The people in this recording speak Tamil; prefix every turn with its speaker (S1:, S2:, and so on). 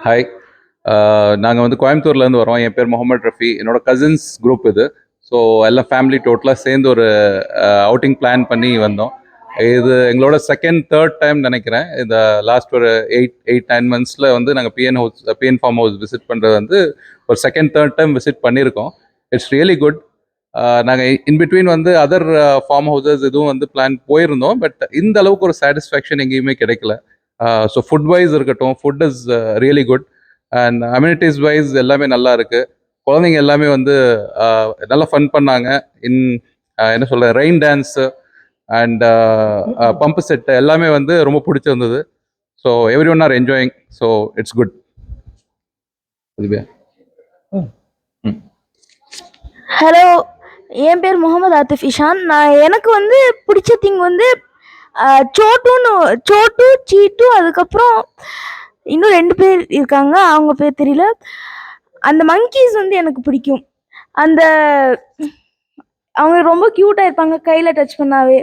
S1: ஹாய். நாங்கள் வந்து கோயம்புத்தூர்லேருந்து வரோம். என் பேர் முகமது ரஃபி. என்னோட கசின்ஸ் குரூப் இது. ஸோ எல்லாம் ஃபேமிலி டோட்டலாக சேர்ந்து ஒரு அவுட்டிங் பிளான் பண்ணி வந்தோம். இது எங்களோட செகண்ட் தேர்ட் டைம் நினைக்கிறேன். இந்த லாஸ்ட் ஒரு 8-9 மந்த்ஸில் வந்து நாங்கள் பிஎன் ஃபார்ம் ஹவுஸ் விசிட் பண்ணுறது வந்து ஒரு செகண்ட் தேர்ட் டைம் விசிட் பண்ணியிருக்கோம். It's really good. நாங்கள் இன்பிட்வீன் வந்து அதர் ஃபார்ம் ஹவுசஸ் இதுவும் வந்து பிளான் போயிருந்தோம். பட் இந்த அளவுக்கு ஒரு சாட்டிஸ்ஃபேக்ஷன் எங்கேயுமே கிடைக்கல. ஸோ ஃபுட் வைஸ் இருக்கட்டும், food is really good. And amenities wise எல்லாமே நல்லா இருக்கு. குழந்தைங்க எல்லாமே வந்து நல்லா ஃபன் பண்ணாங்க. இன் என்ன சொல்ற rain dance and pump set எல்லாமே வந்து ரொம்ப பிடிச்சிருந்தது. So everyone are enjoying. So it's good.
S2: Hello, என் பேர் முகமது ஆத்திஃப் இஷான். எனக்கு வந்து பிடிச்ச திங் வந்து சோட்டு சீட்டு, அதுக்கப்புறம் இன்னும் 2 பேர் இருக்காங்க, அவங்க பேர் தெரியல. அந்த மங்கீஸ் வந்து எனக்கு பிடிக்கும். அவங்க ரொம்ப க்யூட்டாக இருப்பாங்க கையில் டச் பண்ணாவே.